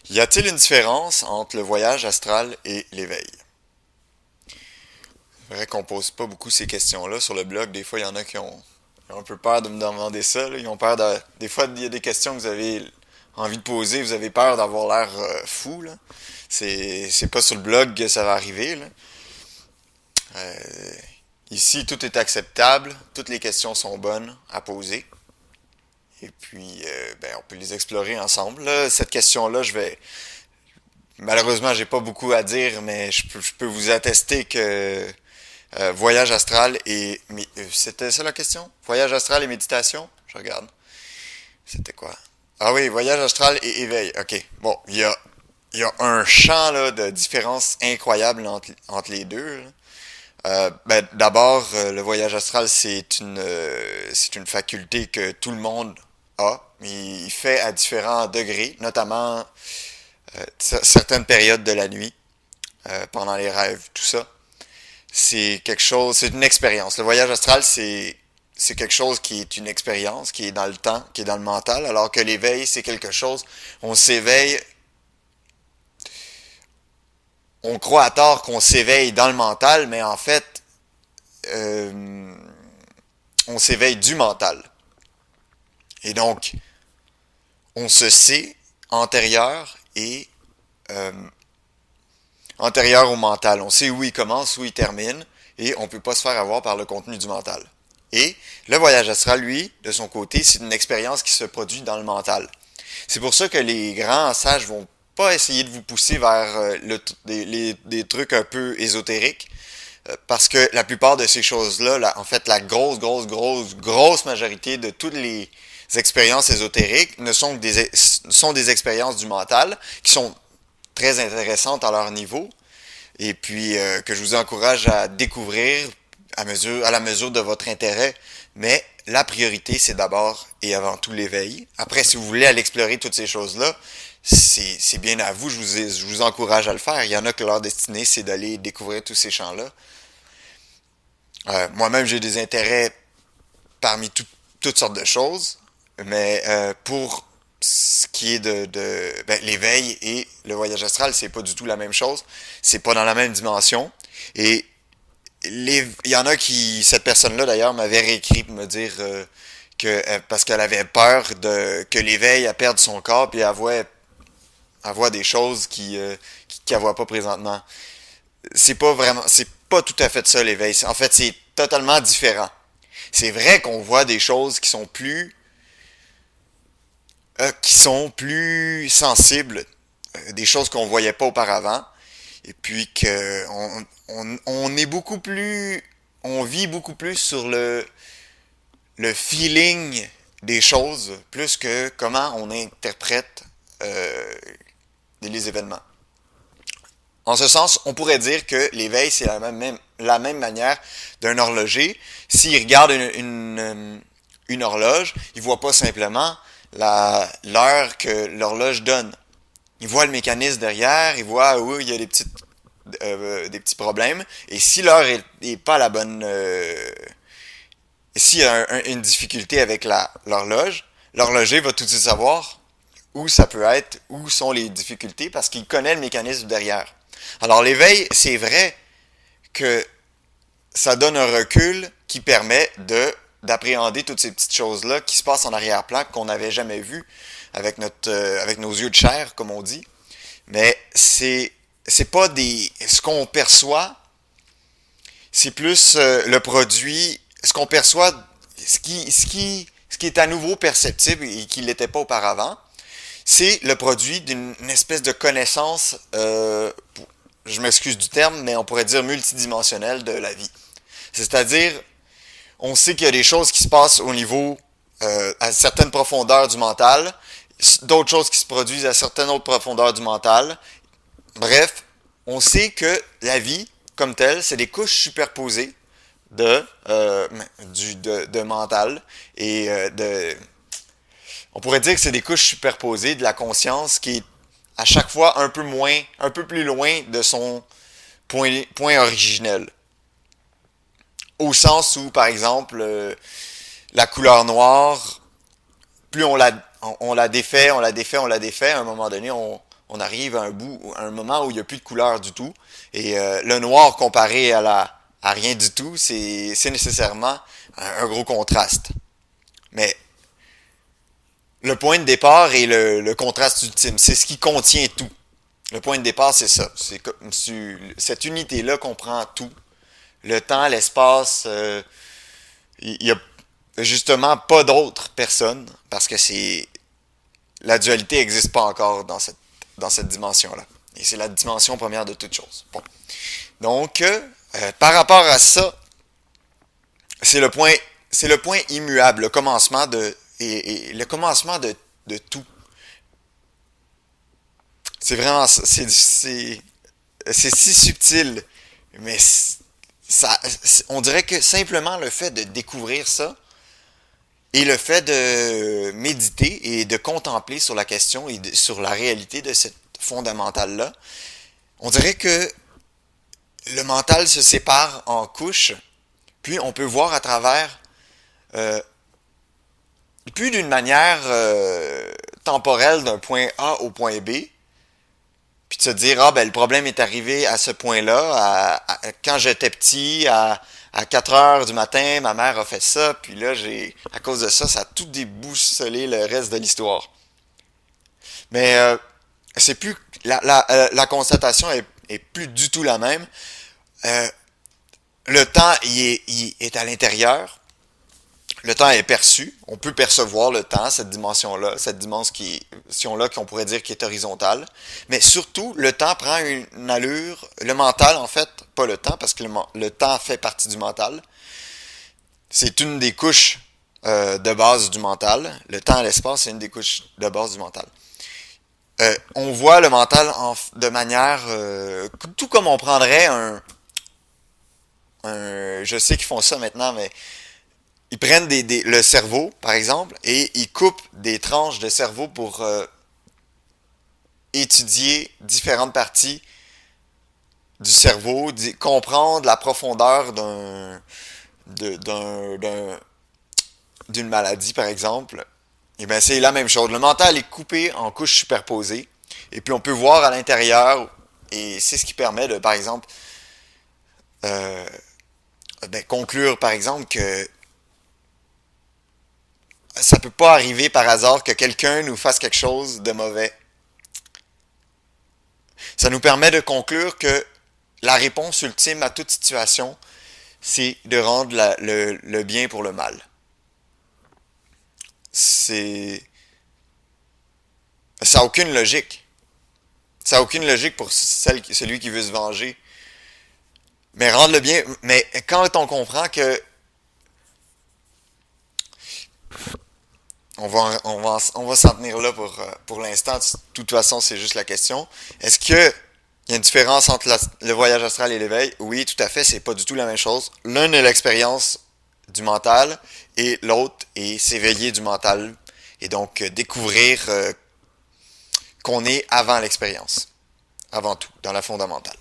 Y a-t-il une différence entre le voyage astral et l'éveil? C'est vrai qu'on pose pas beaucoup ces questions-là sur le blog. Des fois, il y en a qui ont un peu peur de me demander ça, là. Ils ont peur de... Des fois, il y a des questions que vous avez envie de poser, vous avez peur d'avoir l'air fou, là. C'est pas sur le blog que ça va arriver, là. Euh, Ici, tout est acceptable, toutes les questions sont bonnes à poser. Et puis, ben, on peut les explorer ensemble, là. Cette question-là, je vais... Malheureusement, j'ai pas beaucoup à dire, mais je peux vous attester que voyage astral et... C'était ça la question? Voyage astral et méditation? Je regarde. C'était quoi? Ah oui, voyage astral et éveil. Ok. Bon, il y a un champ là, de différence incroyable entre les deux, là. Ben, d'abord, le voyage astral, c'est une faculté que tout le monde a. Il fait à différents degrés, notamment certaines périodes de la nuit, pendant les rêves, tout ça. C'est quelque chose, c'est une expérience. Le voyage astral, c'est quelque chose qui est une expérience, qui est dans le temps, qui est dans le mental, alors que l'éveil, c'est quelque chose, on s'éveille, on croit à tort qu'on s'éveille dans le mental, mais en fait, euh, on s'éveille du mental. Et donc, on se sait antérieur et euh, antérieur au mental. On sait où il commence, où il termine, et on ne peut pas se faire avoir par le contenu du mental. Et le voyage astral, lui, de son côté, c'est une expérience qui se produit dans le mental. C'est pour ça que les grands sages vont pas essayer de vous pousser vers des trucs un peu ésotériques, parce que la plupart de ces choses-là, en fait, la grosse majorité de toutes les expériences ésotériques ne sont des expériences du mental qui sont très intéressantes à leur niveau et puis que je vous encourage à découvrir à la mesure de votre intérêt. Mais la priorité, c'est d'abord et avant tout l'éveil. Après, si vous voulez aller explorer toutes ces choses-là, c'est bien à vous, je vous encourage à le faire. Il y en a que leur destinée, c'est d'aller découvrir tous ces champs-là. Moi-même, j'ai des intérêts parmi toutes sortes de choses, mais pour ce qui est ben, l'éveil et le voyage astral, c'est pas du tout la même chose. C'est pas dans la même dimension. Et il y en a qui, cette personne-là d'ailleurs, m'avait réécrit pour me dire que parce qu'elle avait peur que l'éveil elle perde son corps puis elle voit des choses qu'elle voit pas présentement. C'est pas tout à fait ça l'éveil. En fait, c'est totalement différent. C'est vrai qu'on voit des choses qui sont plus sensibles, des choses qu'on voyait pas auparavant, et puis que on est beaucoup plus, on vit beaucoup plus sur le feeling des choses, plus que comment on interprète euh, les événements. En ce sens, on pourrait dire que l'éveil, c'est la même manière d'un horloger. S'il regarde une horloge, il ne voit pas simplement l'heure que l'horloge donne. Il voit le mécanisme derrière, il voit où il y a des petits problèmes. Et si l'heure est pas la bonne... s'il y a une difficulté avec l'horloge, l'horloger va tout de suite savoir où ça peut être, où sont les difficultés, parce qu'il connaît le mécanisme derrière. Alors l'éveil, c'est vrai que ça donne un recul qui permet d'appréhender toutes ces petites choses-là qui se passent en arrière-plan qu'on n'avait jamais vues avec nos yeux de chair, comme on dit. Mais c'est pas des ce qu'on perçoit, c'est plus le produit, ce qu'on perçoit, ce qui est à nouveau perceptible et qui l'était pas auparavant, c'est le produit d'une espèce de connaissance, je m'excuse du terme, mais on pourrait dire multidimensionnelle de la vie. C'est-à-dire, on sait qu'il y a des choses qui se passent au niveau, à certaines profondeurs du mental, d'autres choses qui se produisent à certaines autres profondeurs du mental. Bref, on sait que la vie, comme telle, c'est des couches superposées de mental et on pourrait dire que c'est des couches superposées de la conscience qui est à chaque fois un peu plus loin de son point originel. Au sens où, par exemple, la couleur noire, plus on la défait, à un moment donné, on arrive à un moment où il n'y a plus de couleur du tout. Et le noir comparé à rien du tout, c'est nécessairement un gros contraste. Mais le point de départ est le contraste ultime. C'est ce qui contient tout. Le point de départ, c'est ça. C'est comme cette unité-là comprend tout. Le temps, l'espace, il y a justement pas d'autres personnes parce que c'est la dualité n'existe pas encore dans cette dimension-là. Et c'est la dimension première de toute chose. Bon. Donc, par rapport à ça, c'est le point immuable, le commencement et le commencement de tout. C'est vraiment, c'est si subtil, mais on dirait que simplement le fait de découvrir ça et le fait de méditer et de contempler sur la question et sur la réalité de cette fondamentale-là, on dirait que le mental se sépare en couches, puis on peut voir à travers, euh, plus d'une manière temporelle d'un point A au point B, puis de se dire, ah ben le problème est arrivé à ce point-là, quand j'étais petit, à 4 heures du matin, ma mère a fait ça, puis là, à cause de ça, ça a tout déboussolé le reste de l'histoire. Mais c'est plus, la constatation est plus du tout la même. Euh, le temps, il est à l'intérieur. Le temps est perçu. On peut percevoir le temps, cette dimension-là, cette dimension-là qu'on pourrait dire qui est horizontale. Mais surtout, le temps prend une allure. Le mental, en fait, pas le temps, parce que le temps fait partie du mental. C'est une des couches de base du mental. Le temps et l'espace, c'est une des couches de base du mental. On voit le mental de manière... tout comme on prendrait je sais qu'ils font ça maintenant, mais ils prennent le cerveau, par exemple, et ils coupent des tranches de cerveau pour étudier différentes parties du cerveau, comprendre la profondeur d'une maladie, par exemple. Et bien, c'est la même chose. Le mental est coupé en couches superposées, et puis on peut voir à l'intérieur, et c'est ce qui permet de, par exemple, euh, conclure, par exemple, que ça peut pas arriver par hasard que quelqu'un nous fasse quelque chose de mauvais. Ça nous permet de conclure que la réponse ultime à toute situation, c'est de rendre le bien pour le mal. C'est... Ça n'a aucune logique. Ça n'a aucune logique pour celui qui veut se venger. Mais rendre le bien... Mais quand on comprend que on va s'en tenir là pour l'instant. De toute façon, c'est juste la question. Est-ce que il y a une différence entre le voyage astral et l'éveil? Oui, tout à fait, c'est pas du tout la même chose. L'un est l'expérience du mental et l'autre est s'éveiller du mental et donc découvrir qu'on est avant l'expérience, avant tout, dans la fondamentale.